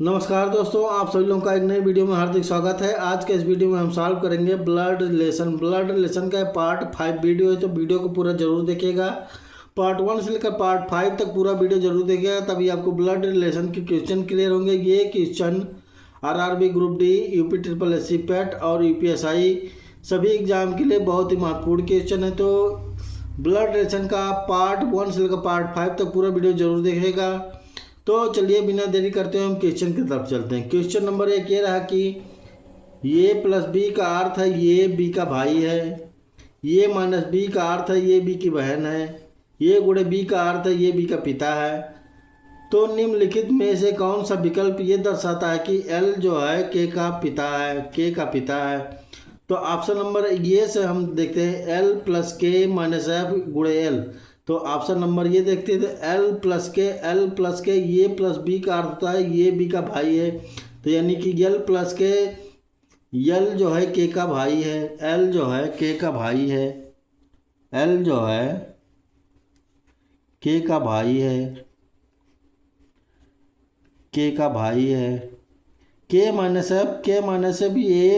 नमस्कार दोस्तों, आप सभी लोगों का एक नई वीडियो में हार्दिक स्वागत है। आज के इस वीडियो में हम सॉल्व करेंगे ब्लड रिलेशन का पार्ट 5 वीडियो है, तो वीडियो को पूरा जरूर देखिएगा। पार्ट 1 से लेकर पार्ट 5 तक पूरा वीडियो जरूर देखिएगा, तभी आपको ब्लड रिलेशन के क्वेश्चन क्लियर होंगे। ये question RRB group D, UP triple S C PET और यूपीएसआई सभी एग्जाम के लिए बहुत ही महत्वपूर्ण क्वेश्चन है। तो ब्लड रिलेशन का पार्ट 1 से लेकर पार्ट 5 तक पूरा वीडियो जरूर देखिएगा। तो चलिए बिना देरी करते हुए हम क्वेश्चन की तरफ चलते हैं। क्वेश्चन नंबर 1 ये रहा कि ये प्लस बी का अर्थ है ये बी का भाई है, ये माइनस बी का अर्थ है ये बी की बहन है, ये गुणे बी का अर्थ है ये बी का पिता है। तो निम्नलिखित में से कौन सा विकल्प ये दर्शाता है कि एल जो है के का पिता है, के का पिता है। तो ऑप्शन नंबर ये से हम देखते हैं एल प्लस के माइनस एफ गुणे एल। तो ऑप्शन नंबर ये देखते हैं, तो एल प्लस के ये प्लस बी का अर्थ होता है ये बी का भाई है। तो यानी कि एल प्लस के एल जो है के का भाई है, एल जो है के का भाई है, एल जो है के का भाई है, के का भाई है। K minus F A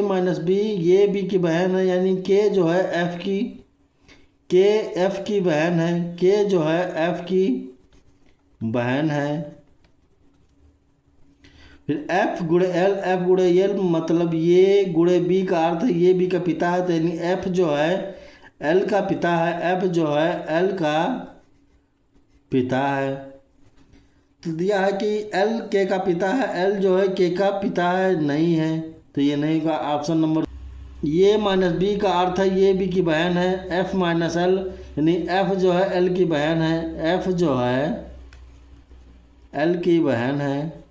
minus B ये बी की बहन है, यानी के जो है एफ की, के एफ की बहन है, के जो है एफ की बहन है। फिर एफ गुणे एल मतलब ये गुणे बी का अर्थ है ये बी का पिता है। तो यानी एफ जो है एल का पिता है, एफ जो है एल का पिता है। तो दिया है कि एल के का पिता है, एल जो है के का पिता है, नहीं है तो ये नहीं होगा। ऑप्शन नंबर ये माइनस बी का अर्थ है ये बी की बहन है, एफ माइनस एल यानी एफ जो है एल की बहन है, एफ जो है एल की बहन है।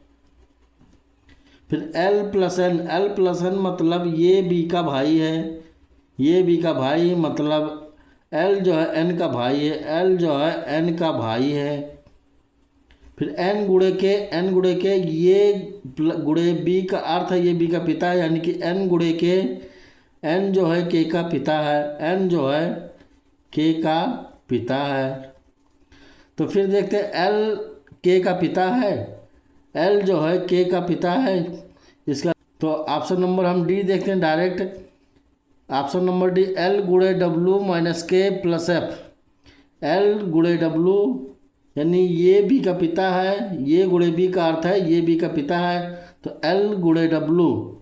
फिर एल प्लस एन मतलब ये बी का भाई है, ये बी का भाई मतलब एल जो है एन का भाई है, एल जो है एन का भाई है। फिर एन गुणे के ये गुणे बी का अर्थ है ये बी का पिता है, यानी कि एन गुणे के एन जो है के का पिता है, एन जो है के का पिता है। तो फिर देखते हैं एल के का पिता है, एल जो है के का पिता है इसका। तो ऑप्शन नंबर हम डी देखते हैं direct. Option number D L गुणे डब्लू माइनस के प्लस एफ, एल गुणे डब्लू यानी ये बी का पिता है, ये गुणे बी का अर्थ है ये बी का पिता है। तो एल गुणे डब्लू,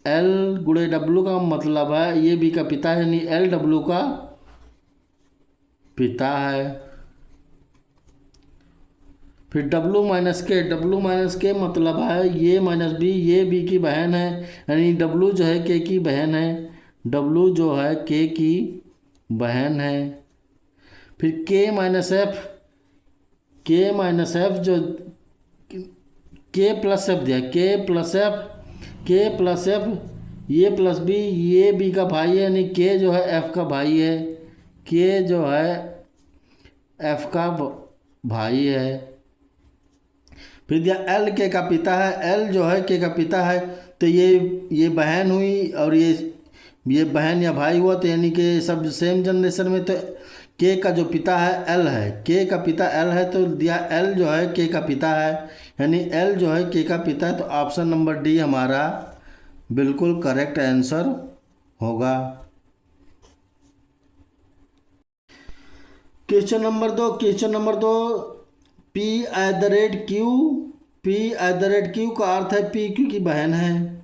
एल गुणे डब्लू का मतलब है ये बी का पिता है, यानी एल डब्लू का पिता है। फिर डब्लू माइनस के मतलब है ये माइनस बी ये बी की बहन है, यानी डब्लू जो है के की बहन है, डब्लू जो है के की बहन है। फिर के माइनस एफ जो के प्लस एफ दिया, के प्लस एफ ये प्लस बी ये बी का भाई है, यानी के जो है एफ का भाई है, के जो है एफ का भाई है। फिर दिया एल के का पिता है, एल जो है के का पिता है। तो ये बहन हुई और ये बहन या भाई हुआ, तो यानी कि सब सेम जनरेशन में। तो के का जो पिता है एल है, के का पिता एल है, तो दिया एल जो है के का पिता है, यानी एल जो है के का पिता है। तो ऑप्शन नंबर डी हमारा बिल्कुल करेक्ट आंसर होगा। क्वेश्चन नंबर दो P eight the rate Q का अर्थ है पी क्यू की बहन है।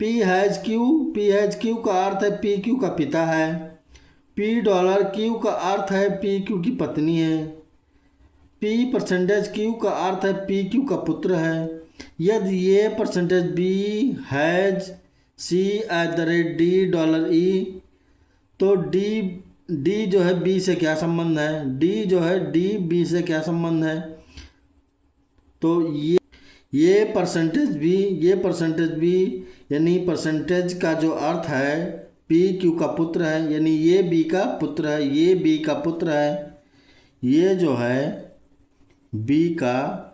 पी हैज क्यू का अर्थ है पी क्यू का पिता है। पी डॉलर क्यू का अर्थ है पी क्यू की पत्नी है। पी परसेंटेज क्यू का अर्थ है पी क्यू का पुत्र है। यदि ये percentage B has C at the rate D dollar E, तो डी जो है बी से क्या संबंध है, डी जो है डी बी से क्या संबंध है। तो ये परसेंटेज बी यानी परसेंटेज का जो अर्थ है पी क्यू का पुत्र है, यानी ये बी का पुत्र है, ये बी का पुत्र है, ये जो है बी का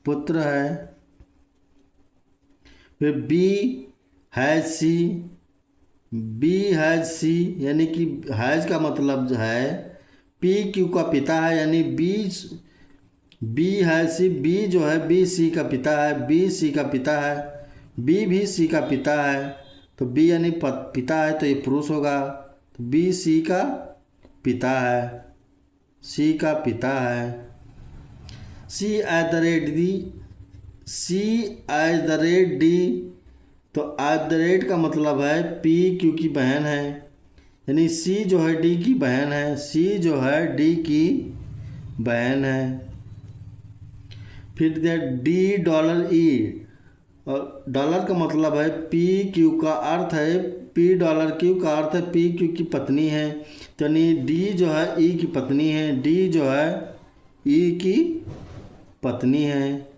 पुत्र है। फिर बी हैज सी यानी कि हैज का मतलब जो है पी क्यू का पिता है, यानी बी बी है सी, बी जो है बी सी का पिता है, बी सी का पिता है, बी भी सी का पिता है। तो बी यानी पिता है तो ये पुरुष होगा। तो बी सी का पिता है, सी का पिता है। C at the rate D, C at the rate D, तो एट द रेट का मतलब है पी क्यू की बहन है, यानी सी जो है डी की बहन है, सी जो है डी की बहन है। फिर दिया डी डॉलर ई, और डॉलर का मतलब है पी क्यू का अर्थ है, पी डॉलर क्यू का अर्थ है पी क्यू की पत्नी है। तो यानी डी जो है ई की पत्नी है, डी जो है ई की पत्नी है,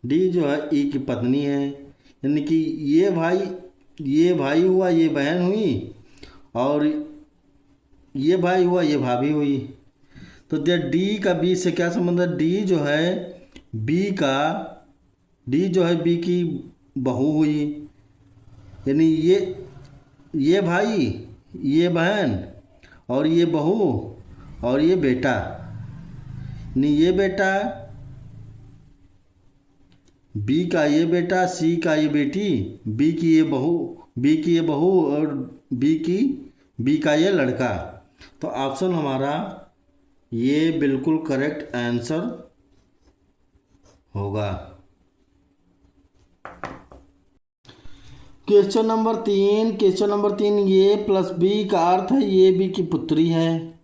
डी जो है ई की पत्नी है। यानी कि ये भाई हुआ, ये बहन हुई, और ये भाई हुआ, ये भाभी हुई। तो दिया डी का बी से क्या संबंध है? डी जो है बी की बहू हुई, यानी ये भाई, ये बहन, और ये बहू, और ये बेटा, यानी ये बेटा, बी का ये बेटा, सी का ये बेटी, बी की ये बहू, और बी का ये लड़का। तो ऑप्शन हमारा ये बिल्कुल करेक्ट आंसर होगा। क्वेश्चन नंबर 3, ये प्लस बी का अर्थ है ये बी की पुत्री है,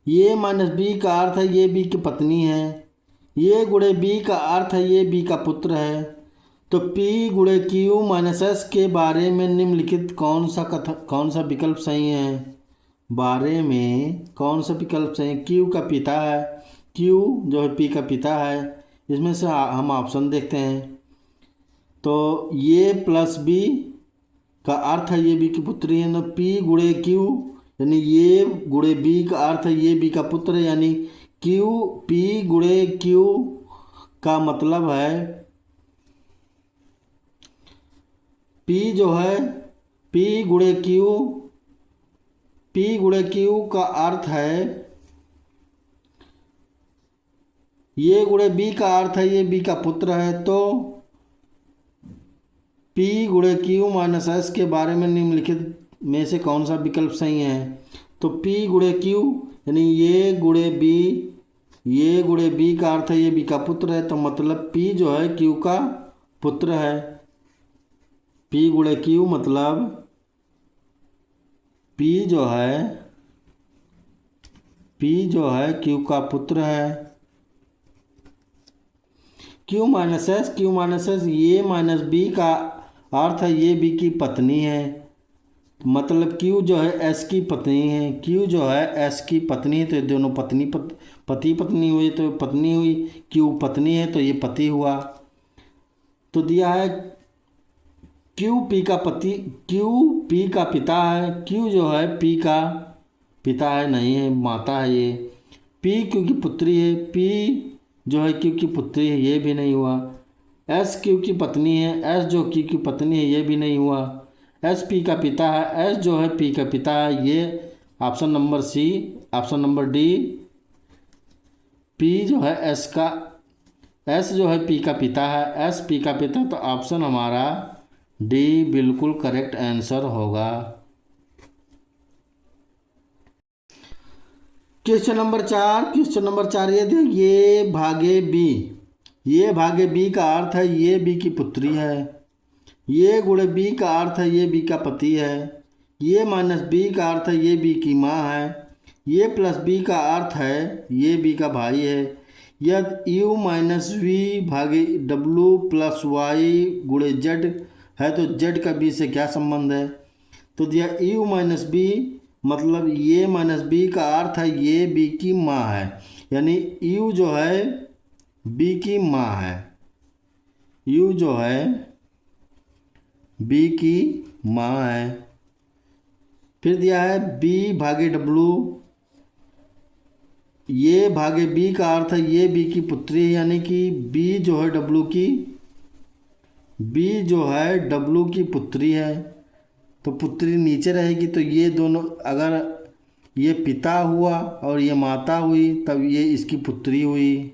ये माइनस बी का अर्थ है ये बी की पत्नी है, ये गुणे बी का अर्थ है ये बी का पुत्र है। तो P गुणे Q माइनस S के बारे में निम्नलिखित कौन सा विकल्प सही है? बारे में कौन सा विकल्प सही है? Q का पिता है, Q जो है P का पिता है। इसमें से हम ऑप्शन देखते हैं। तो ये प्लस बी का अर्थ है ये बी की पुत्री है, तो P गुणे Q, यानी ये गुणे बी का अर्थ है ये बी का पुत्र है, यानी P गुणे Q का मतलब है P जो है P गुणे Q का अर्थ है ये गुणे B का अर्थ है ये B का पुत्र है। तो P गुणे Q माइनस S के बारे में निम्नलिखित में से कौन सा विकल्प सही है? तो P गुणे Q, यानी ये गुणे B का अर्थ है ये B का पुत्र है, तो मतलब P जो है Q का पुत्र है। P गुणे Q मतलब P जो है Q का पुत्र है। Q माइनस S, ये माइनस B का अर्थ है ये B की पत्नी है, मतलब Q जो है S की पत्नी है, Q जो है S की पत्नी है, तो ये दोनों पति पत्नी हुई, तो पत्नी हुई, Q पत्नी है तो ये पति हुआ। तो दिया है Q P का पिता है, Q जो है P का पिता है, नहीं है, माता है ये। P Q की पुत्री है, P जो है Q की पुत्री है, ये भी नहीं हुआ। S Q की पत्नी है, S जो Q की पत्नी है, ये भी नहीं हुआ। S P का पिता है, S जो है P का पिता है, ये option number C. Option number D, P जो है S जो है P का पिता है, S P का पिता, तो ऑप्शन हमारा डी बिल्कुल करेक्ट आंसर होगा। क्वेश्चन नंबर 4 ये भागे बी का अर्थ है ये बी की पुत्री है, ये गुणे बी का अर्थ है ये बी का पति है, ये माइनस बी का अर्थ है ये बी की माँ है, ये प्लस बी का अर्थ है ये बी का भाई है। यह यू माइनस वी भागे डब्लू प्लस वाई गुणे जेड है, तो जेड का बी से क्या संबंध है? तो दिया यू माइनस बी, मतलब ये माइनस बी का अर्थ है ये बी की माँ है, यानी यू जो है बी की माँ है, यू जो है बी की माँ है। फिर दिया है बी भागे डब्लू, ये भागे बी का अर्थ है ये बी की पुत्री है, यानी कि बी जो है डब्लू की पुत्री है, तो पुत्री नीचे रहेगी, तो ये दोनों, अगर ये पिता हुआ और ये माता हुई, तब ये इसकी पुत्री हुई।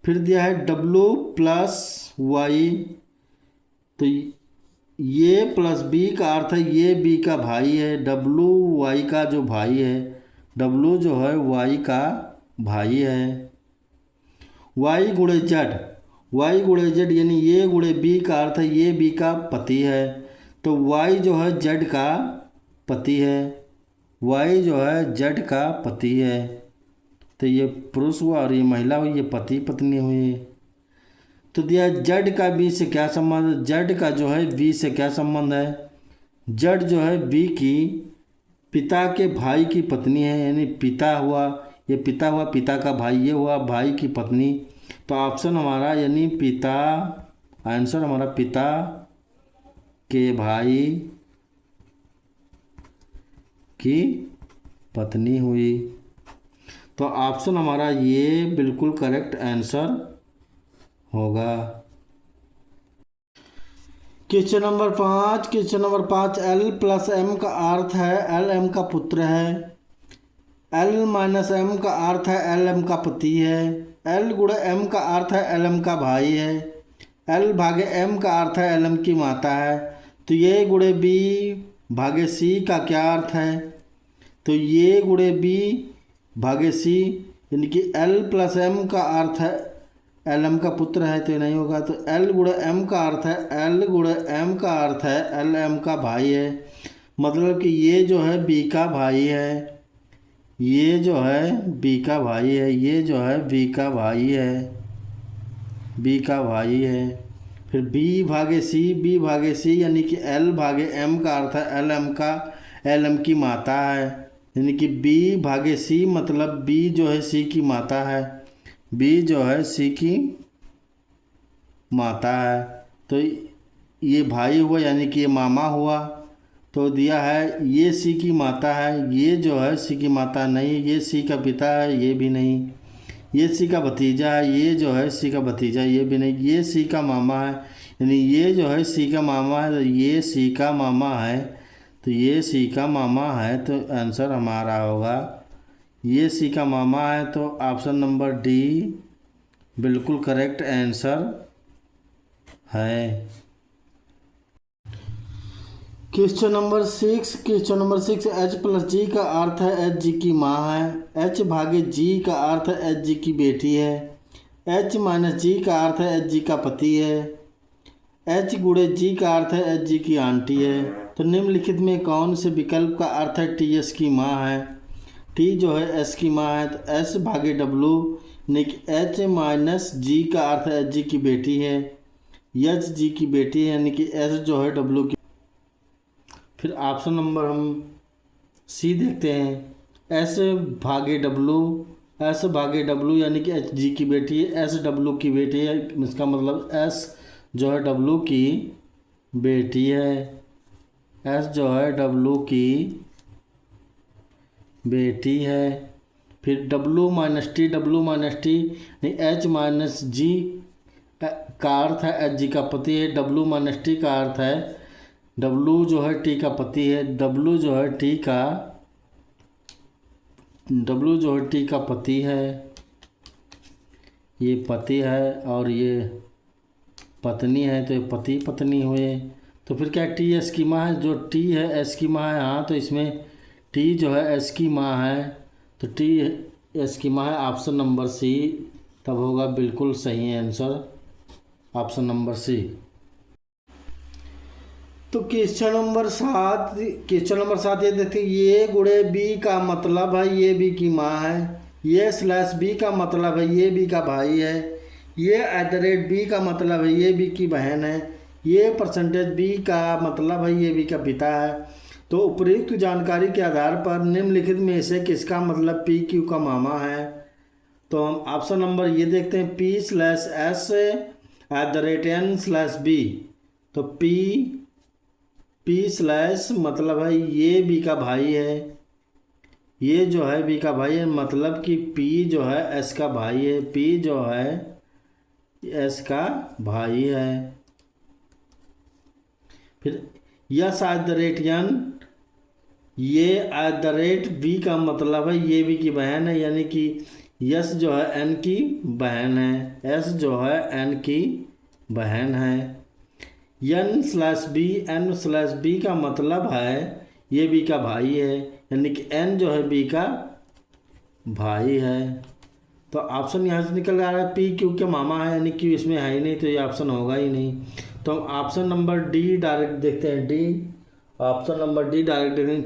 फिर दिया है डब्लू प्लस वाई, तो ये प्लस बी का अर्थ है ये बी का भाई है, डब्लू वाई का जो भाई है, डब्लू जो है वाई का भाई है। वाई गुणे जेड, वाई गुणे जेड यानी ये गुणे बी का अर्थ है ये बी का पति है, तो वाई जो है जेड का पति है, वाई जो है जेड का पति है। तो ये पुरुष हुआ और ये महिला हुई, ये पति पत्नी हुई। तो दिया जड का बी से क्या संबंध है, जड का जो है बी से क्या संबंध है, जड जो है बी की पिता के भाई की पत्नी है, यानी पिता हुआ, ये पिता हुआ पिता का भाई, ये हुआ भाई की पत्नी। तो ऑप्शन हमारा यानी पिता, आंसर हमारा पिता के भाई की पत्नी हुई। तो ऑप्शन हमारा ये बिल्कुल करेक्ट आंसर होगा। Question number 5, question number 5, L plus M का अर्थ है एल एम का पुत्र है, एल माइनस एम का अर्थ है एल एम का पति है, एल गुणे एम का अर्थ है एल एम का भाई है, एल भागे एम का अर्थ है एल एम की माता है। तो ये गुणे बी भागे सी का क्या अर्थ है, तो ये गुणे बी भागे सी यानी कि एल प्लस एम का अर्थ है एल एम का पुत्र है, तो ये नहीं होगा। तो एल गुणे एम का अर्थ है, एल गुणे एम का अर्थ है एल एम का भाई है, मतलब कि ये जो है बी का भाई है, ये जो है बी का भाई है, ये जो है बी का भाई है, बी का भाई है। फिर बी भागे सी, बी भागे सी यानी कि एल भागे एम का अर्थ है एल एम का, एल एम की माता है, यानी कि बी भागे सी मतलब बी जो है सी की माता है, बी जो है सी की माता है। तो ये भाई हुआ यानी कि ये मामा हुआ। तो दिया है ये सी की माता है, ये जो है सी की माता नहीं, ये सी का पिता है, ये भी नहीं, ये सी का भतीजा है, ये जो है सी का भतीजा, ये भी नहीं, ये सी का मामा है, यानी ये जो है सी का मामा है, तो ये सी का मामा है, तो ये सी का मामा है। तो आंसर हमारा होगा ये सी का मामा है। तो ऑप्शन नंबर डी बिल्कुल करेक्ट आंसर है। Question number 6, question number 6, H plus G का अर्थ है एच जी की माँ है, एच भागे जी का अर्थ है एच जी की बेटी है, एच माइनस जी का अर्थ है एच जी का पति है, एच गुणे जी का अर्थ है एच जी की आंटी है। तो निम्नलिखित में कौन से विकल्प का अर्थ है टी एस की माँ है, टी जो है एस की माँ है, तो एस भागे डब्लू यानी कि एच माइनस जी का अर्थ है एच जी की बेटी है, एच जी की बेटी है यानी कि एस जो है डब्लू की। फिर ऑप्शन नंबर हम सी देखते हैं, एस भागे डब्लू, एस भागे डब्लू यानी कि एच जी की बेटी है, एस डब्लू की बेटी है, इसका मतलब एस जो है डब्लू की बेटी है, एस जो है डब्लू की बेटी है। फिर W minus T, W minus T H minus G का अर्थ है एच जी का पति है, डब्लू माइनस टी का अर्थ है डब्लू जो है टी का पति है, डब्लू जो है टी का, डब्लू जो है टी का पति है, ये पति है और ये पत्नी है, तो ये पति पत्नी हुए। तो फिर क्या टी एस की माँ है, जो टी है एस की माँ है, हाँ तो इसमें टी जो है एस की माँ है, तो टी एस की माँ है, ऑप्शन नंबर सी तब होगा बिल्कुल सही आंसर, ऑप्शन नंबर सी। तो क्वेश्चन नंबर 7, क्वेश्चन नंबर 7 ये देखते हैं, ये गुणे बी का मतलब है ये बी की माँ है, ये स्लैश बी का मतलब है ये बी का भाई है, ये एट द रेट बी का मतलब है ये बी की बहन है, ये परसेंटेज बी का मतलब है ये बी का पिता है। तो उपयुक्त जानकारी के आधार पर निम्नलिखित में से किसका मतलब पी क्यू का मामा है। तो हम ऑप्शन नंबर ये देखते हैं, P slash S at the rate N slash B. तो पी स्लैश मतलब है ये बी का भाई है, ये जो है बी का भाई है, मतलब कि पी जो है एस का भाई है, पी जो है एस का भाई है। फिर S at the rate N, ये एट द रेट बी का मतलब है ये बी की बहन है, यानी कि यस जो है एन की बहन है, एस जो है एन की बहन है। N/B, N/B का मतलब है ये बी का भाई है, यानी कि एन जो है बी का भाई है। तो ऑप्शन यहाँ से निकल आ रहा है पी क्यू के मामा है, यानी क्यू इसमें है ही नहीं, तो ये ऑप्शन होगा ही नहीं। तो हम ऑप्शन नंबर डी डायरेक्ट देखते हैं, D, option number D direct देखते हैं।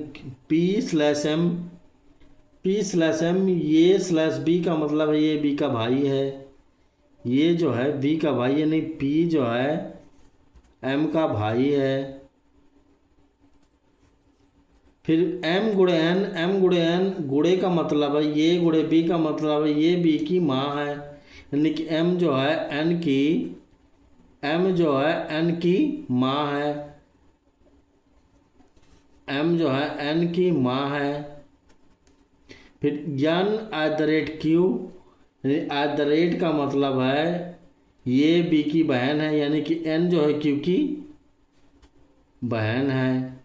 P/M, ये/B का मतलब है ये बी का भाई है, ये जो है बी का भाई है, नहीं पी जो है एम का भाई है। फिर M गुणे N, गुणे का मतलब है ये, गुणे बी का मतलब है ये बी की माँ है, यानी कि M जो है N की माँ है, M जो है N की माँ है। फिर N@Q, यानी @ का मतलब है ये बी की बहन है, यानी कि N जो है Q की बहन है।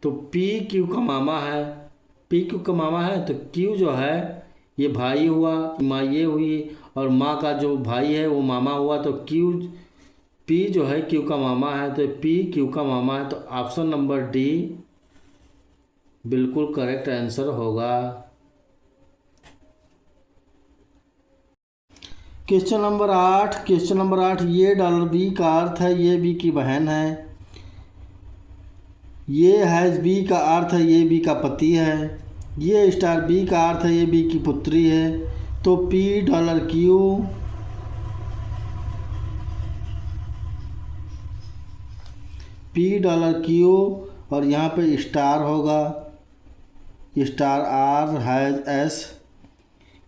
तो पी क्यू का मामा है, पी क्यू का मामा है, तो क्यू जो है ये भाई हुआ, माँ ये हुई, और माँ का जो भाई है वो मामा हुआ, तो क्यू, पी जो है क्यू का मामा है, तो पी क्यू का मामा है। तो ऑप्शन नंबर डी बिल्कुल करेक्ट आंसर होगा। क्वेश्चन नंबर 8, ये $B का अर्थ है ये बी की बहन है, ये हैज़ बी का अर्थ है ये बी का पति है, ये $B का अर्थ है ये बी की पुत्री है। तो $Q और यहाँ पे स्टार होगा, R हैज़ S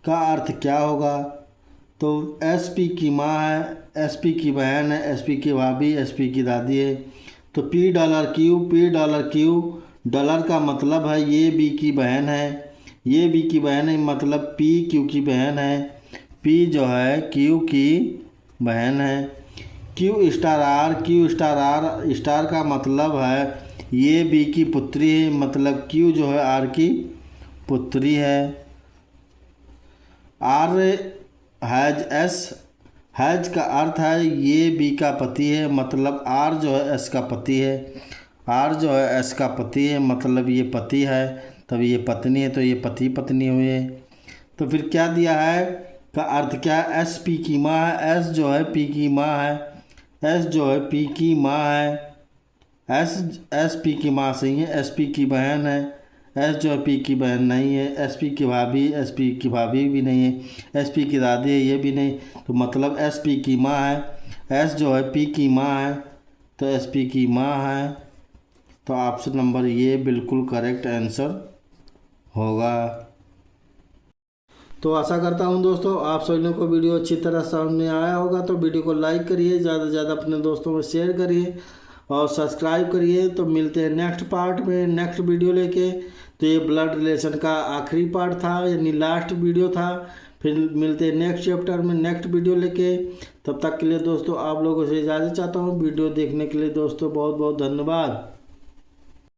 का अर्थ क्या होगा? तो SP की माँ है, SP की बहन है, SP की भाभी, SP की दादी है। तो $Q, डॉलर का मतलब है ये बी की बहन है, ये बी की बहन है, मतलब P क्यू की बहन है, P जो है Q की बहन है। Q स्टार का मतलब है ये बी की पुत्री है, मतलब Q जो है R की पुत्री है। R हैज का अर्थ है ये बी का पति है, मतलब R जो है S का पति है, R जो है S का पति है, मतलब ये पति है, तब ये पत्नी है, तो ये पति पत्नी हुए। तो फिर क्या दिया है का अर्थ क्या है? SP की माँ है, S जो है P की माँ है, S जो है P की माँ है, SP की माँ सही है, SP की बहन है, S जो है P की बहन नहीं है, SP की भाभी भी नहीं है, SP की दादी है ये भी नहीं, तो मतलब SP की माँ है, S जो है P की माँ है, तो SP की माँ है। तो ऑप्शन नंबर ये बिल्कुल करेक्ट आंसर होगा। तो आशा करता हूँ दोस्तों आप सभी लोगों को वीडियो अच्छी तरह समझ में आया होगा। तो वीडियो को लाइक करिए, ज़्यादा से ज़्यादा अपने दोस्तों में शेयर करिए और सब्सक्राइब करिए। तो मिलते हैं नेक्स्ट पार्ट में, नेक्स्ट वीडियो लेके। तो ये ब्लड रिलेशन का आखिरी पार्ट था, यानी लास्ट वीडियो था। फिर मिलते हैं नेक्स्ट चैप्टर में नेक्स्ट वीडियो लेके। तब तक के लिए दोस्तों आप लोगों से इजाज़त चाहता हूँ। वीडियो देखने के लिए दोस्तों बहुत बहुत धन्यवाद।